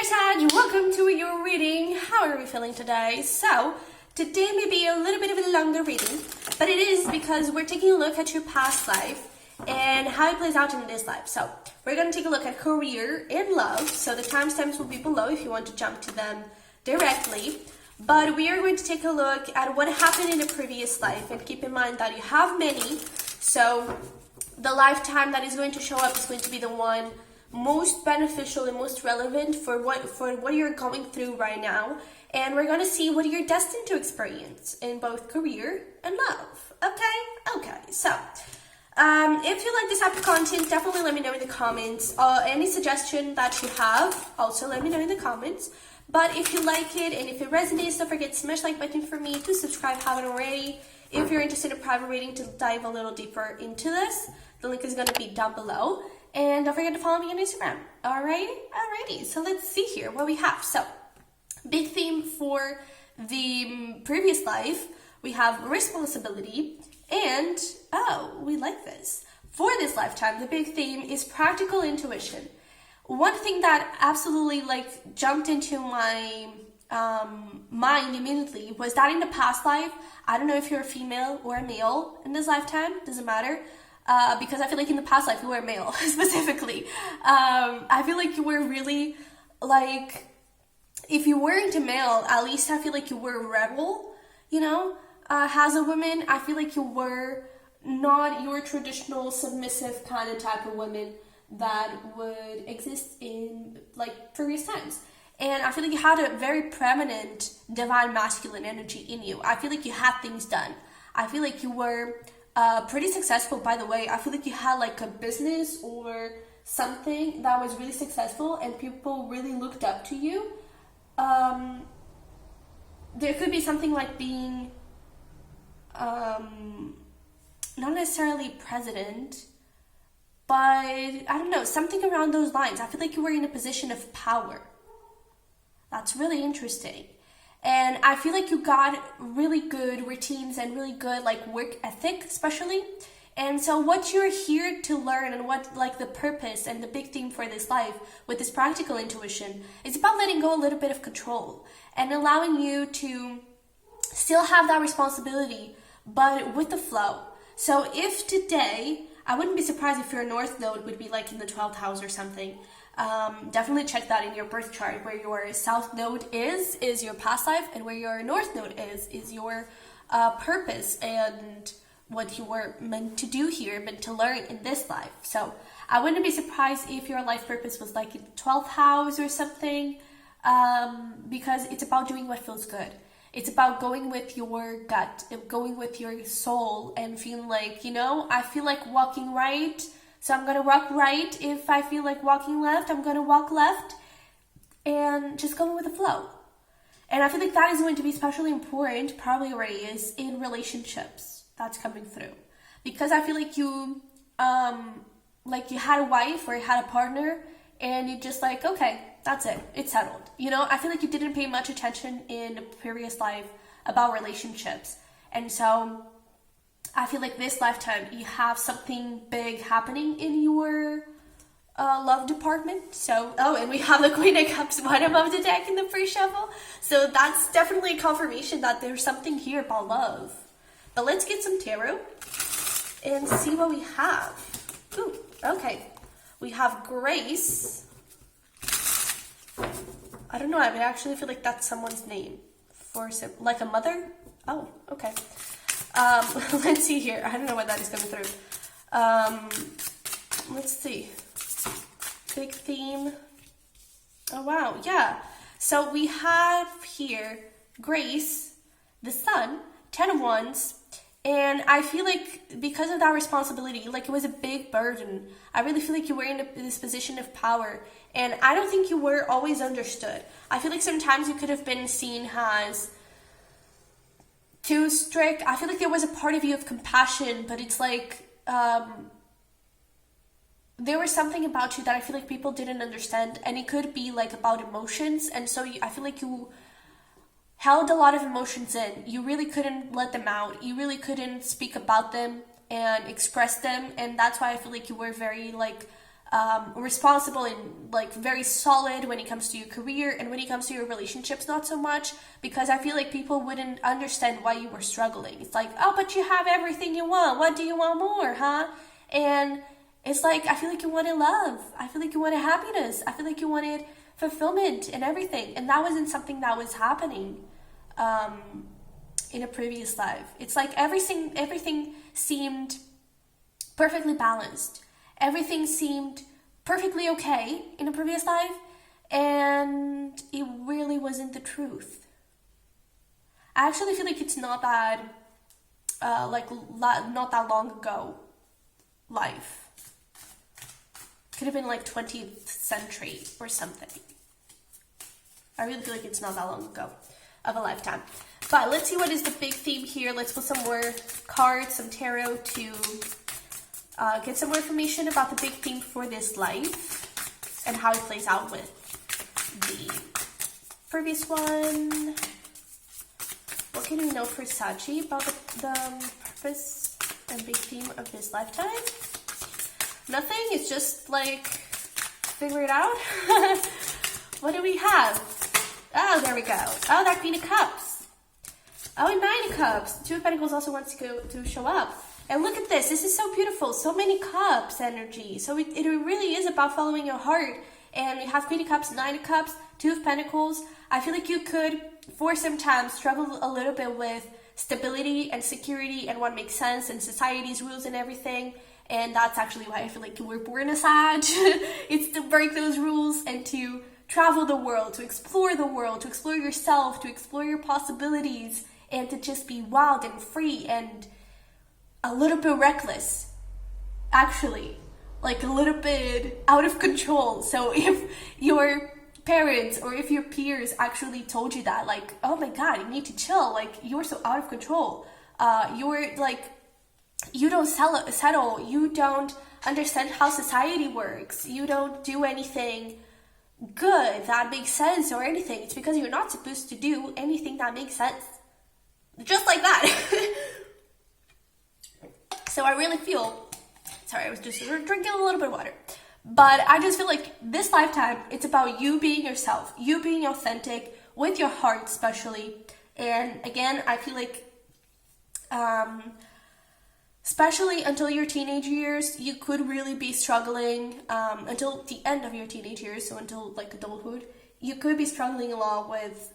Sag, welcome to your reading. How are we feeling today? So, today may be a little bit of a longer reading, but it is because we're taking a look at your past life and how it plays out in this life. So, we're going to take a look at career and love. So, the timestamps will be below if you want to jump to them directly. But we are going to take a look at what happened in a previous life, and keep in mind that you have many. So, the lifetime that is going to show up is going to be the one most beneficial and most relevant for what you're going through right now. And we're going to see what you're destined to experience in both career and love. Okay, so if you like this type of content, definitely let me know in the comments. Any suggestion that you have, also let me know in the comments. But if you like it and if it resonates, don't forget to smash like button for me, to subscribe if you haven't already. If you're interested in a private reading to dive a little deeper into this, the link is going to be down below. And don't forget to follow me on Instagram. Alrighty, so let's see here what we have. So, big theme for the previous life, we have responsibility, and, oh, we like this. For this lifetime, the big theme is practical intuition. One thing that absolutely jumped into my mind immediately was that in the past life, I don't know if you're a female or a male in this lifetime, doesn't matter. Because I feel like in the past life you were male specifically. I feel like you were really if you weren't a male, at least I feel like you were a rebel, as a woman. I feel like you were not your traditional submissive kind of type of woman that would exist in previous times. And I feel like you had a very prominent divine masculine energy in you. I feel like you had things done. I feel like you were pretty successful, by the way. I feel like you had a business or something that was really successful and people really looked up to you. There could be something like being not necessarily president, but I don't know, something around those lines. I feel like you were in a position of power. That's really interesting. And I feel like you got really good routines and really good work ethic, especially. And so what you're here to learn, and what the purpose and the big theme for this life with this practical intuition, is about letting go a little bit of control and allowing you to still have that responsibility, but with the flow. So if today, I wouldn't be surprised if your North Node would be in the 12th house or something. Definitely check that in your birth chart. Where your South Node is your past life, and where your North Node is your purpose and what you were meant to do here, meant to learn in this life. So I wouldn't be surprised if your life purpose was in the 12th house or something, because it's about doing what feels good. It's about going with your gut, going with your soul, and feeling I feel like walking right, so I'm going to walk right. If I feel like walking left, I'm going to walk left, and just going with the flow. And I feel like that is going to be especially important, probably already is, in relationships. That's coming through. Because I feel like you, you had a wife or you had a partner, and you just okay, that's it. It's settled. I feel like you didn't pay much attention in a previous life about relationships. And so I feel like this lifetime you have something big happening in your love department. So, and we have the Queen of Cups bottom of the deck in the pre-shuffle. So that's definitely a confirmation that there's something here about love. But let's get some tarot and see what we have. Ooh, okay. We have Grace. I don't know, I actually feel like that's someone's name. Like a mother? Oh, okay. Let's see here. I don't know why that is coming through. Let's see. Big theme. Oh, wow. Yeah. So we have here Grace, the Sun, 10 of Wands. And I feel like because of that responsibility, it was a big burden. I really feel like you were in this position of power. And I don't think you were always understood. I feel like sometimes you could have been seen as too strict. I feel like there was a part of you of compassion, but it's there was something about you that I feel like people didn't understand, and it could be about emotions. And so I feel like you held a lot of emotions in. You really couldn't let them out. You really couldn't speak about them and express them, and that's why I feel like you were very responsible and like very solid when it comes to your career, and when it comes to your relationships, not so much, because I feel like people wouldn't understand why you were struggling. It's like, oh, but you have everything you want. What do you want more, huh? And it's like, I feel like you wanted love. I feel like you wanted happiness. I feel like you wanted fulfillment and everything. And that wasn't something that was happening in a previous life. It's like everything seemed perfectly balanced. Everything seemed perfectly okay in a previous life, and it really wasn't the truth. I actually feel like it's not that, not that long ago life. Could have been like 20th century or something. I really feel like it's not that long ago of a lifetime. But let's see what is the big theme here. Let's put some more cards, some tarot to get some more information about the big theme for this life and how it plays out with the previous one. What can we know for Sachi about the purpose and big theme of this lifetime? Nothing. It's just like, figure it out. What do we have? Oh, there we go. Oh, that Queen of Cups. Oh, and Nine of Cups. Two of Pentacles also wants to show up. And look at this. This is so beautiful. So many cups energy. So it really is about following your heart. And we have Queen of Cups, Nine of Cups, Two of Pentacles. I feel like you could, for some time, struggle a little bit with stability and security and what makes sense and society's rules and everything. And that's actually why I feel like you were born a Sag. It's to break those rules and to travel the world, to explore yourself, to explore your possibilities, and to just be wild and free and a little bit reckless, actually, like a little bit out of control. So if your parents or if your peers actually told you that, like, oh my God, you need to chill, like, you're so out of control, you're like, you don't settle, you don't understand how society works, you don't do anything good that makes sense or anything, it's because you're not supposed to do anything that makes sense. Just like that. So I really feel, sorry, I was just drinking a little bit of water, but I just feel like this lifetime, it's about you being yourself, you being authentic with your heart especially. And again, I feel like, especially until your teenage years, you could really be struggling, until the end of your teenage years, so until like adulthood, you could be struggling a lot with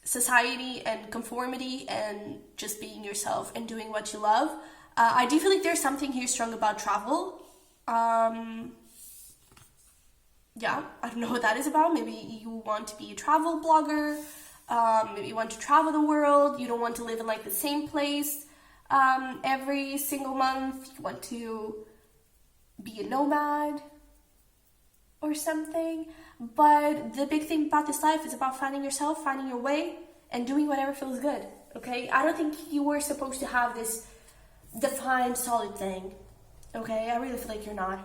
society and conformity and just being yourself and doing what you love. I do feel like there's something here strong about travel. Yeah, I don't know what that is about. Maybe you want to be a travel blogger. Maybe you want to travel the world. You don't want to live in like the same place every single month. You want to be a nomad or something. But the big thing about this life is about finding yourself, finding your way, and doing whatever feels good. Okay? I don't think you were supposed to have this defined solid thing. Okay? I really feel like you're not.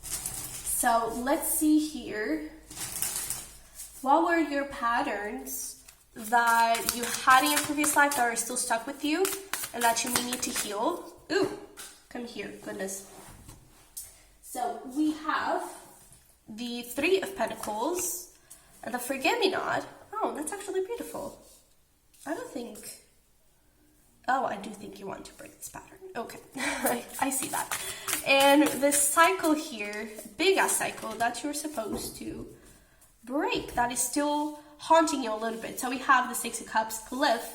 So let's see here. What were your patterns that you had in your previous life that are still stuck with you and that you may need to heal? Ooh, come here, goodness. So we have the Three of Pentacles and the Forget-Me-Not. Oh, that's actually beautiful. I do think you want to break this pattern. Okay, I see that. And the cycle here, big ass cycle that you're supposed to break, that is still haunting you a little bit. So we have the Six of Cups, the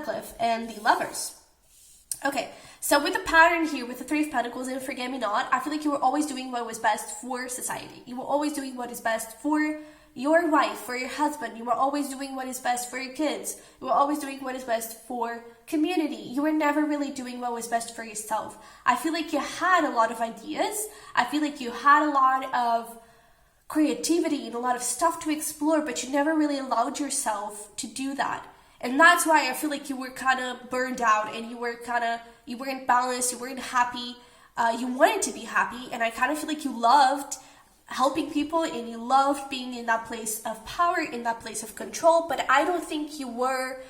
Cliff, and the Lovers. Okay, so with the pattern here, with the Three of Pentacles and Forget-Me-Not, I feel like you were always doing what was best for society. You were always doing what is best for your wife, for your husband. You were always doing what is best for your kids. You were always doing what is best for community. You were never really doing what was best for yourself. I feel like you had a lot of ideas. I feel like you had a lot of creativity and a lot of stuff to explore, but you never really allowed yourself to do that. And that's why I feel like you were kind of burned out and you weren't balanced, you weren't happy. You wanted to be happy, and I kind of feel like you loved helping people and you loved being in that place of power, in that place of control, but I don't think you were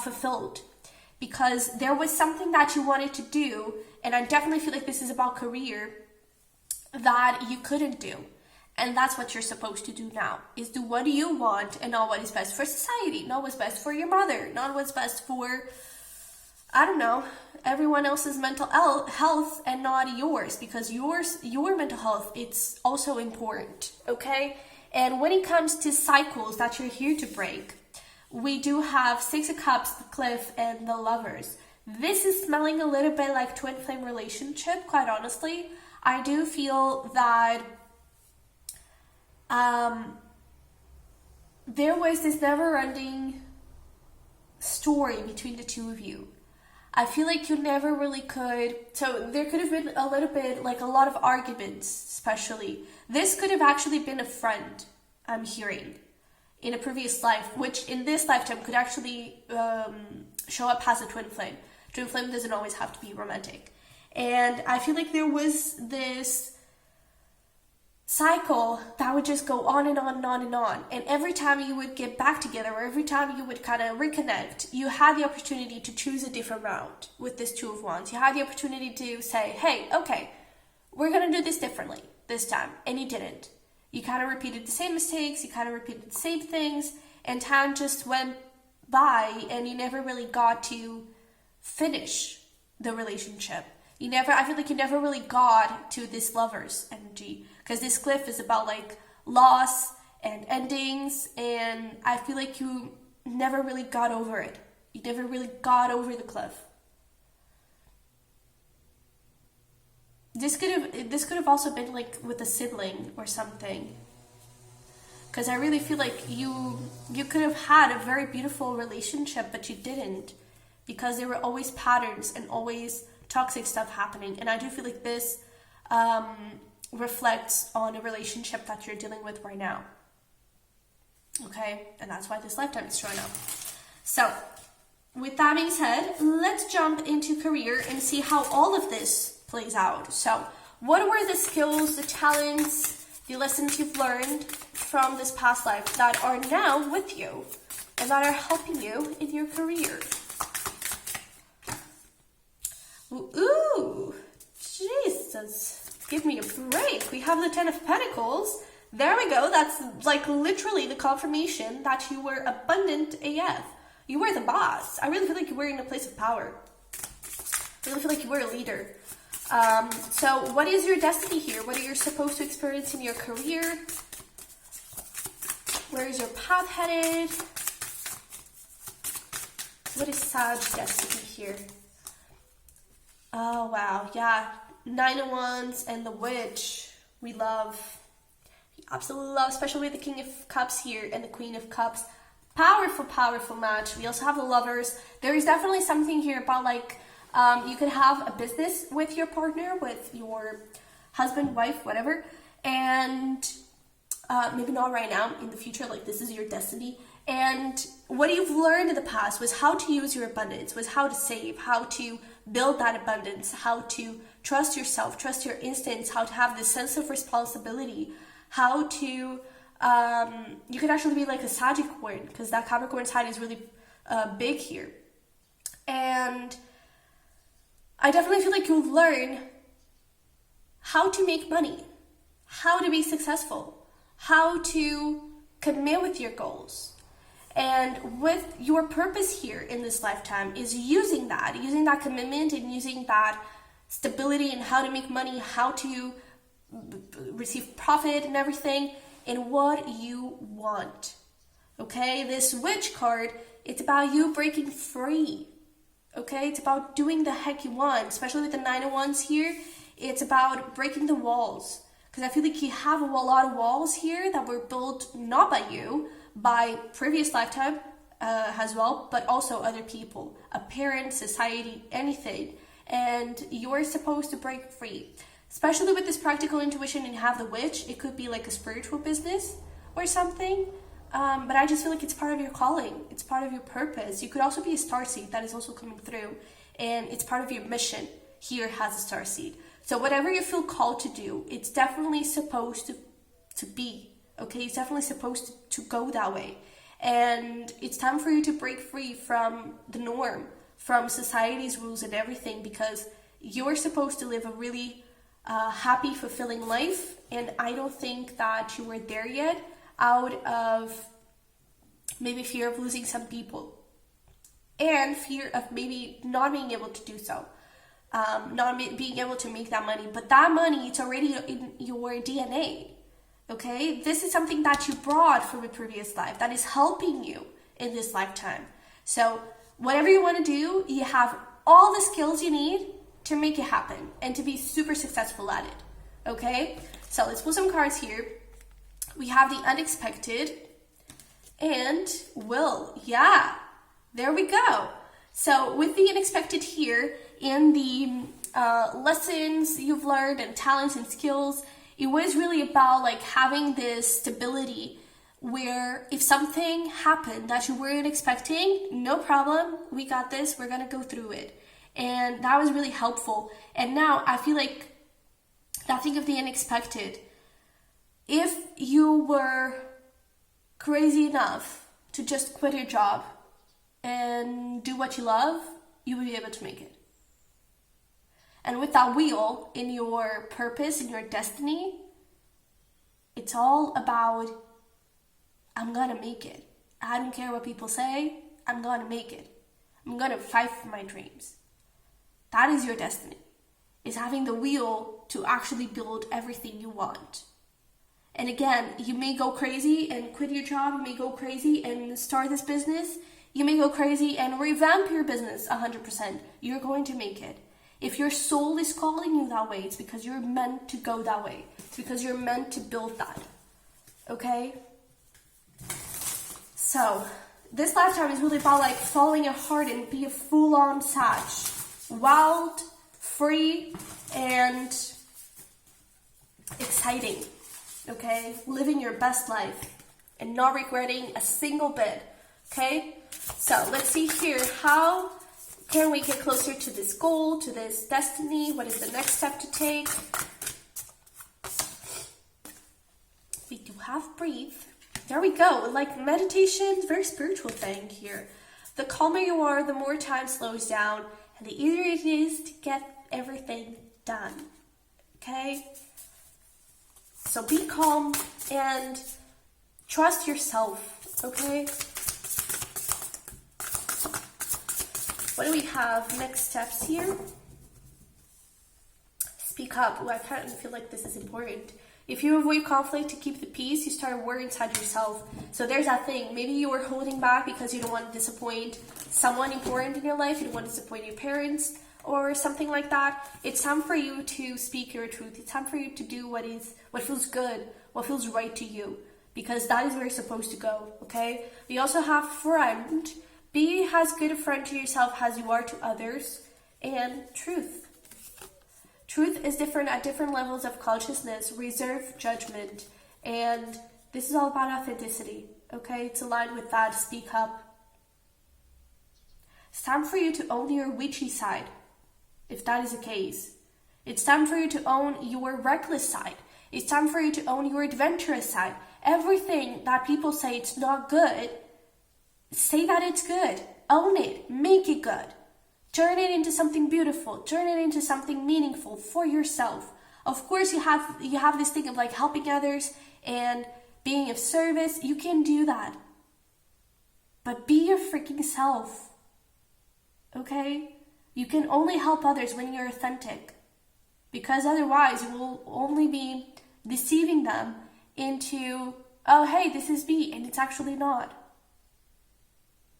fulfilled, because there was something that you wanted to do, and I definitely feel like this is about career, that you couldn't do. And that's what you're supposed to do now, is do what you want and not what is best for society, not what's best for your mother, not what's best for, I don't know, everyone else's mental health and not yours, because your mental health, it's also important, okay? And when it comes to cycles that you're here to break, we do have Six of Cups, the Cliff, and the Lovers. This is smelling a little bit like twin flame relationship, quite honestly. I do feel that there was this never-ending story between the two of you. I feel like you never really could, so there could have been a little bit, like a lot of arguments, especially. This could have actually been a friend, I'm hearing, in a previous life, which in this lifetime could actually show up as a twin flame. Twin flame doesn't always have to be romantic. And I feel like there was this cycle that would just go on and on and on and on. And every time you would get back together, or every time you would kind of reconnect, you had the opportunity to choose a different route with this Two of Wands. You had the opportunity to say, hey, okay, we're going to do this differently this time. And you didn't. You kind of repeated the same mistakes, you kind of repeated the same things, and time just went by and you never really got to finish the relationship. I feel like you never really got to this Lovers energy, because this Cliff is about like loss and endings, and I feel like you never really got over it. You never really got over the Cliff. This could have also been like with a sibling or something, because I really feel like you could have had a very beautiful relationship, but you didn't, because there were always patterns and always toxic stuff happening. And I do feel like this reflects on a relationship that you're dealing with right now. Okay, and that's why this lifetime is showing up. So with that being said, let's jump into career and see how all of this plays out. So what were the skills, the talents, the lessons you've learned from this past life that are now with you and that are helping you in your career? Ooh, Jesus, give me a break. We have the Ten of Pentacles. There we go. That's like literally the confirmation that you were abundant AF. You were the boss. I really feel like you were in a place of power. I really feel like you were a leader. So what is your destiny here? What are you supposed to experience in your career? Where is your path headed? What is Sag destiny here? Oh, wow. Yeah. Nine of Wands and the Witch. We love. We absolutely love, especially with the King of Cups here and the Queen of Cups. Powerful, powerful match. We also have the Lovers. There is definitely something here about like, you could have a business with your partner, with your husband, wife, whatever. And maybe not right now, in the future, like this is your destiny. And what you've learned in the past was how to use your abundance, was how to save, how to build that abundance, how to trust yourself, trust your instincts, how to have this sense of responsibility, how to, you could actually be like a Sagittarius, because that Capricorn side is really big here. And I definitely feel like you'll learn how to make money, how to be successful, how to commit with your goals. And with your purpose here in this lifetime is using that commitment and using that stability and how to make money, how to receive profit and everything in what you want. Okay, this Witch card, it's about you breaking free. Okay, it's about doing the heck you want, especially with the Nine of Wands here. It's about breaking the walls, because I feel like you have a lot of walls here that were built not by you, by previous lifetime as well, but also other people, a parent, society, anything. And you're supposed to break free, especially with this practical intuition and you have the Witch. It could be like a spiritual business or something. But I just feel like it's part of your calling. It's part of your purpose. You could also be a starseed that is also coming through, and it's part of your mission. Here has a starseed. So whatever you feel called to do, it's definitely supposed to be. Okay, it's definitely supposed to go that way. And it's time for you to break free from the norm, from society's rules and everything, because you're supposed to live a really happy, fulfilling life. And I don't think that you were there yet, out of maybe fear of losing some people and fear of maybe not being able to do so, not being able to make that money. But that money, it's already in your DNA. Okay, this is something that you brought from a previous life that is helping you in this lifetime. So whatever you want to do, you have all the skills you need to make it happen and to be super successful at it. Okay, so let's pull some cards here. We have the unexpected and will. Yeah, there we go. So with the unexpected here and the lessons you've learned and talents and skills, it was really about like having this stability where if something happened that you weren't expecting, no problem, we got this, we're gonna go through it. And that was really helpful. And now I feel like that thing of the unexpected, if you were crazy enough to just quit your job and do what you love, you would be able to make it. And with that wheel in your purpose, in your destiny, it's all about, I'm gonna make it. I don't care what people say, I'm gonna make it. I'm gonna fight for my dreams. That is your destiny, is having the wheel to actually build everything you want. And again, you may go crazy and quit your job, you may go crazy and start this business, you may go crazy and revamp your business 100%. You're going to make it. If your soul is calling you that way, it's because you're meant to go that way. It's because you're meant to build that. Okay? So, this lifetime is really about like following your heart and be a full-on Sag. Wild, free, and exciting. Okay? Living your best life and not regretting a single bit. Okay? So, let's see here. How can we get closer to this goal, to this destiny? What is the next step to take? We do have breathe. There we go. Like meditation, very spiritual thing here. The calmer you are, the more time slows down, and the easier it is to get everything done. Okay? So be calm and trust yourself. Okay? What do we have? Next steps here. Speak up. Ooh, I kind of feel like this is important. If you avoid conflict to keep the peace, you start a war inside yourself. So there's that thing. Maybe you were holding back because you don't want to disappoint someone important in your life. You don't want to disappoint your parents or something like that. It's time for you to speak your truth. It's time for you to do what feels good, what feels right to you, because that is where you're supposed to go. Okay? We also have friend. Be as good a friend to yourself as you are to others. And truth. Truth is different at different levels of consciousness, reserve judgment. And this is all about authenticity. Okay? It's aligned with that. Speak up. It's time for you to own your witchy side, if that is the case. It's time for you to own your reckless side. It's time for you to own your adventurous side. Everything that people say it's not good, say that it's good. Own it. Make it good. Turn it into something beautiful. Turn it into something meaningful for yourself. Of course, you have this thing of like helping others and being of service. You can do that. But be your freaking self. Okay? You can only help others when you're authentic. Because otherwise, you will only be deceiving them into, oh, hey, this is me. And it's actually not.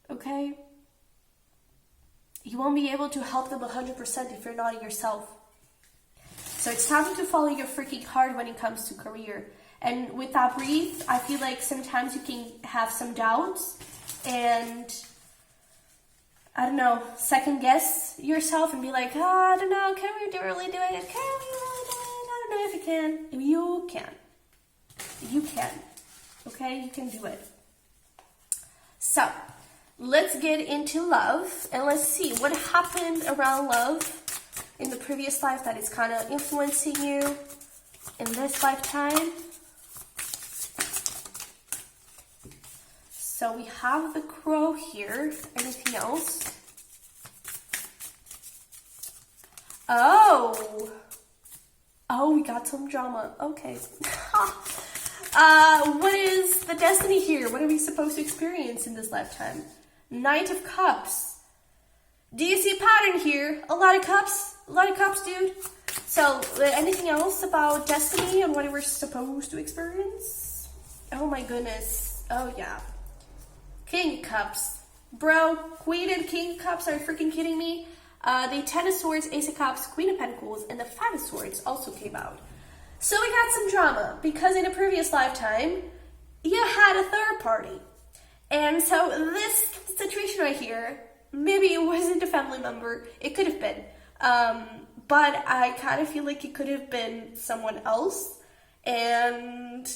Okay? You won't be able to help them 100% if you're not yourself. So it's time to follow your freaking heart when it comes to career. And with that breathe, I feel like sometimes you can have some doubts and, I don't know, second guess yourself and be like, oh, I don't know, can we really do it? Can we really do it? I don't know if you can. You can. You can. Okay? You can do it. So, let's get into love and let's see what happened around love in the previous life that is kind of influencing you in this lifetime. So we have the crow here. Anything else? Oh, Oh, we got some drama. Okay. What is the destiny here? What are we supposed to experience in this lifetime? Knight of Cups. Do you see a pattern here? A lot of cups. A lot of cups, dude. So, anything else about destiny and what we're supposed to experience? Oh my goodness. Oh yeah. King of Cups. Bro, Queen and King of Cups, are you freaking kidding me? The Ten of Swords, Ace of Cups, Queen of Pentacles, and the Five of Swords also came out. So we got some drama, because in a previous lifetime, you had a third party. And so this situation right here, maybe it wasn't a family member, it could have been. But I kind of feel like it could have been someone else. And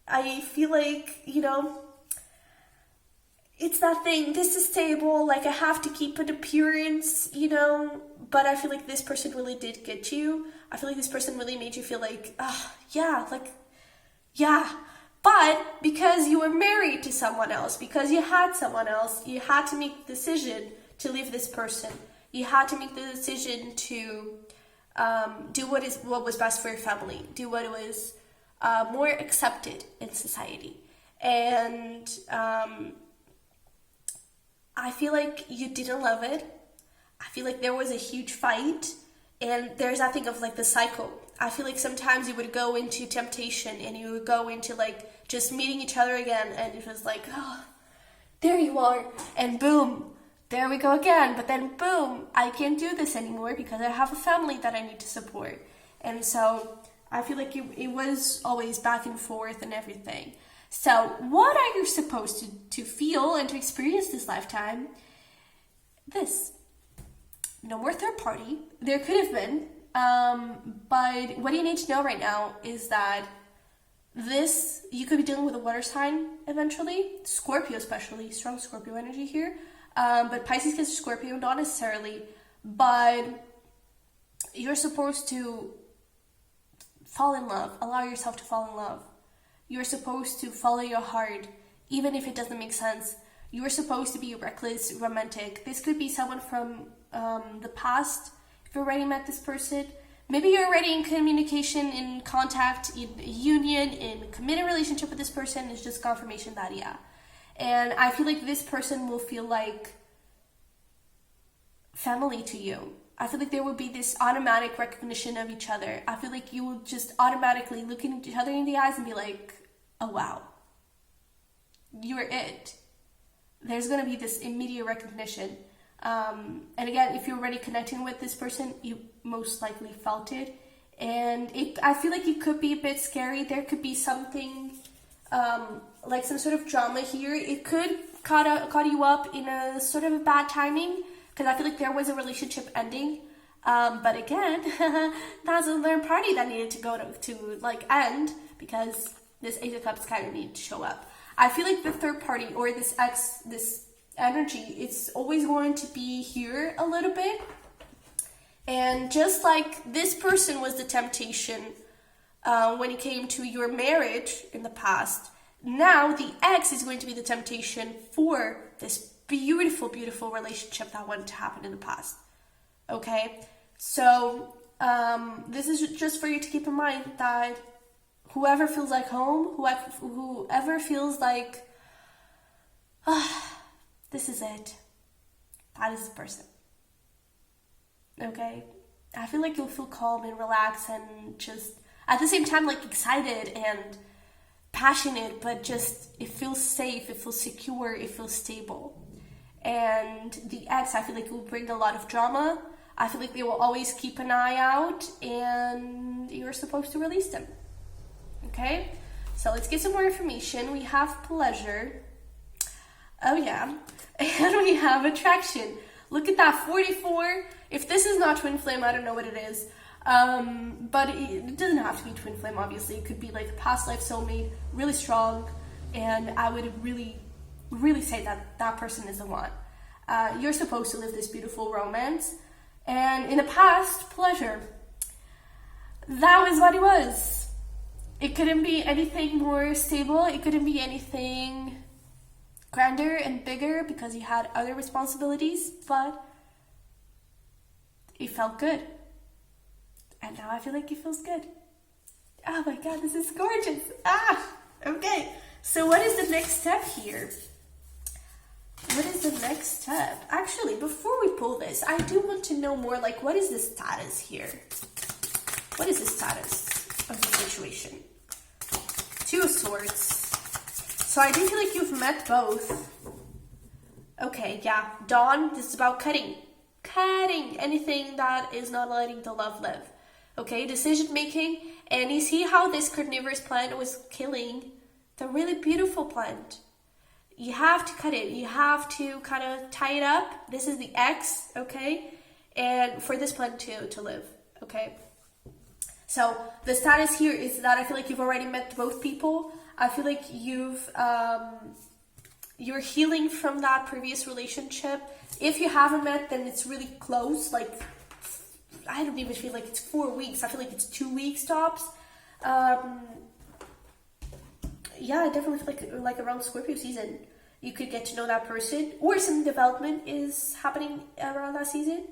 I feel like, you know, it's that thing, this is stable, like I have to keep an appearance, you know, but I feel like this person really did get you. I feel like this person really made you feel like, yeah. But because you were married to someone else, because you had someone else, you had to make the decision to leave this person. You had to make the decision to do what was best for your family, do what was more accepted in society. And I feel like you didn't love it. I feel like there was a huge fight, and there's that thing of like the cycle. I feel like sometimes you would go into temptation and you would go into like just meeting each other again, and it was like, oh, there you are, and boom, there we go again. But then boom, I can't do this anymore because I have a family that I need to support. And so I feel like it was always back and forth and everything. So what are you supposed to feel and to experience this lifetime? This. No more third party. There could have been. But what you need to know right now is that you could be dealing with a water sign eventually. Scorpio especially. Strong Scorpio energy here. But Pisces gets Scorpio, not necessarily. But you're supposed to fall in love. Allow yourself to fall in love. You're supposed to follow your heart, even if it doesn't make sense. You're supposed to be reckless, romantic. This could be someone from the past. If you already met this person, maybe you're already in communication, in contact, in union, in committed relationship with this person. It's just confirmation that, yeah. And I feel like this person will feel like family to you. I feel like there will be this automatic recognition of each other. I feel like you will just automatically look at each other in the eyes and be like, oh wow, you're it. There's going to be this immediate recognition. And again, if you're already connecting with this person, you most likely felt it. And I feel like it could be a bit scary. There could be something like some sort of drama here. It could caught you up in a sort of a bad timing, because I feel like there was a relationship ending. But again, that's another party that needed to go to like end, because this Ace of Cups kind of needed to show up. I feel like the third party or this energy, it's always going to be here a little bit. And just like this person was the temptation when it came to your marriage in the past, now the ex is going to be the temptation for this beautiful, beautiful relationship that wanted to happen in the past. Okay? So this is just for you to keep in mind that whoever feels like home, whoever feels like, this is it, that is the person. Okay? I feel like you'll feel calm and relaxed and just, at the same time, like excited and passionate, but just, it feels safe, it feels secure, it feels stable. And the ex, I feel like it will bring a lot of drama. I feel like they will always keep an eye out, and you're supposed to release them. Okay, so let's get some more information. We have pleasure. Oh yeah. And we have attraction. Look at that, 44. If this is not twin flame, I don't know what it is. But it doesn't have to be twin flame, obviously. It could be like a past life soulmate, really strong. And I would really, really say that that person is the one. You're supposed to live this beautiful romance. And in the past, pleasure. That was what it was. It couldn't be anything more stable. It couldn't be anything grander and bigger because you had other responsibilities, but it felt good. And now I feel like it feels good. Oh my God, this is gorgeous. Okay. So what is the next step here? What is the next step? Actually, before we pull this, I do want to know more, like, what is the status here? What is the status of the situation? Two of Swords. So I do feel like you've met both. Okay, yeah. Dawn, this is about cutting. Cutting anything that is not letting the love live. Okay, decision making. And you see how this carnivorous plant was killing the really beautiful plant. You have to cut it. You have to kind of tie it up. This is the X, okay? And for this plant to live, okay? So the status here is that I feel like you've already met both people. I feel like you're healing from that previous relationship. If you haven't met, then it's really close. Like, I don't even feel like it's 4 weeks. I feel like it's 2 weeks tops. Yeah, I definitely feel like around Scorpio season, you could get to know that person, or some development is happening around that season.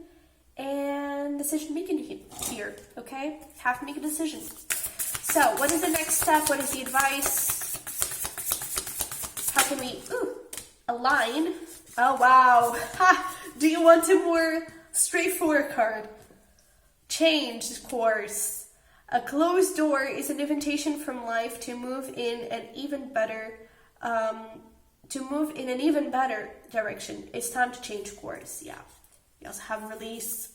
And decision making here, okay? Have to make a decision. So, what is the next step? What is the advice? How can we align? Oh wow! Do you want a more straightforward card? Change course. A closed door is an invitation from life to move in an even better, direction. It's time to change course. Yeah. You also have release.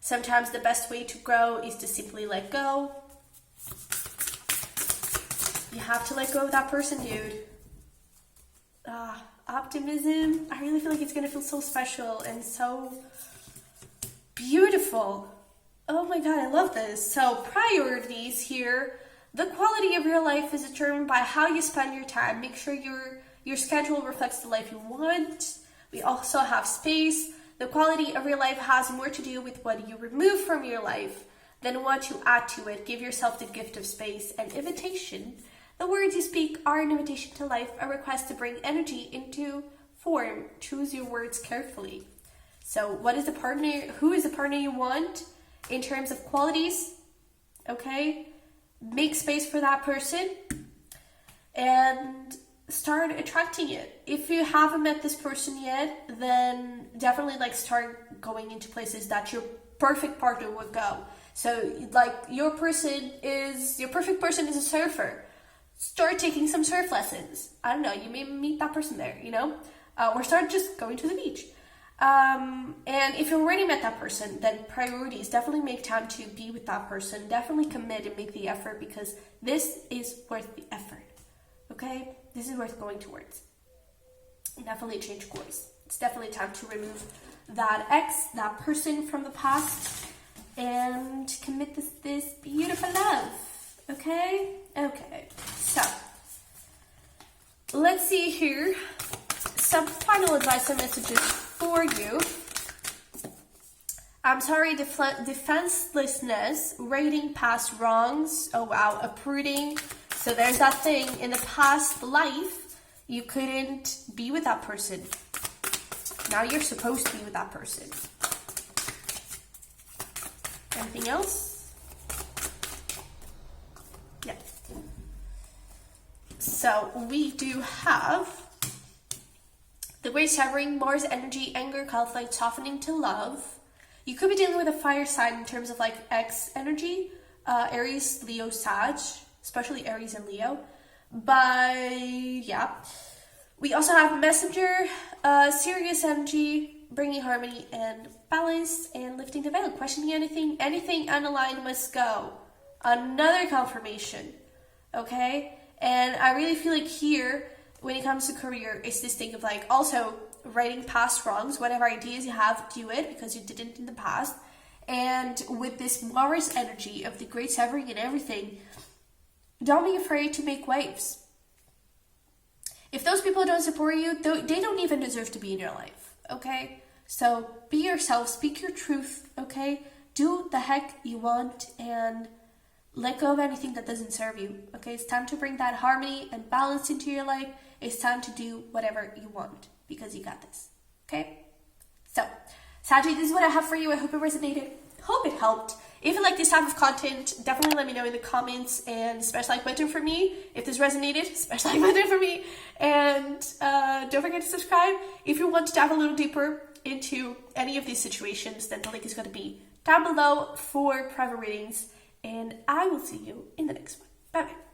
Sometimes the best way to grow is to simply let go. You have to let go of that person, dude. Optimism. I really feel like it's gonna feel so special and so beautiful. Oh my God, I love this. So priorities here. The quality of your life is determined by how you spend your time. Make sure your schedule reflects the life you want. We also have space. The quality of your life has more to do with what you remove from your life than what you add to it. Give yourself the gift of space and invitation. The words you speak are an invitation to life, a request to bring energy into form. Choose your words carefully. So what is the partner? Who is the partner you want in terms of qualities? Okay. Make space for that person and start attracting it. If you haven't met this person yet, then definitely start going into places that your perfect partner would go. So your perfect person is a surfer. Start taking some surf lessons. I don't know, you may meet that person there, or start just going to the beach. And if you already met that person, then priorities, definitely make time to be with that person. Definitely commit and make the effort, because this is worth the effort. Okay? This is worth going towards. Definitely change course. It's definitely time to remove that ex, that person from the past, and commit this beautiful love. Okay? Okay. So, let's see here. Some final advice and messages for you. I'm sorry, defenselessness, rating past wrongs. Oh wow, uprooting. So there's that thing in the past life, you couldn't be with that person. Now you're supposed to be with that person. Anything else? Yeah. So we do have the Great Severing, Mars energy, anger, conflict, softening to love. You could be dealing with a fire sign in terms of X energy, Aries, Leo, Sag, especially Aries and Leo. But yeah, we also have Messenger, Sirius energy, bringing harmony and balance, and lifting the veil, questioning anything unaligned must go. Another confirmation, okay? And I really feel like here, when it comes to career, it's this thing of also writing past wrongs. Whatever ideas you have, do it, because you didn't in the past. And with this Mars energy of the Great Severing and everything, don't be afraid to make waves. If those people don't support you, they don't even deserve to be in your life, okay? So be yourself, speak your truth, okay? Do the heck you want and let go of anything that doesn't serve you, okay? It's time to bring that harmony and balance into your life. It's time to do whatever you want, because you got this, okay? So, Saggy, this is what I have for you. I hope it resonated. Hope it helped. If you like this type of content, definitely let me know in the comments, and smash like button for me. If this resonated, smash like button for me. And don't forget to subscribe. If you want to dive a little deeper into any of these situations, then the link is going to be down below for private readings. And I will see you in the next one. Bye bye.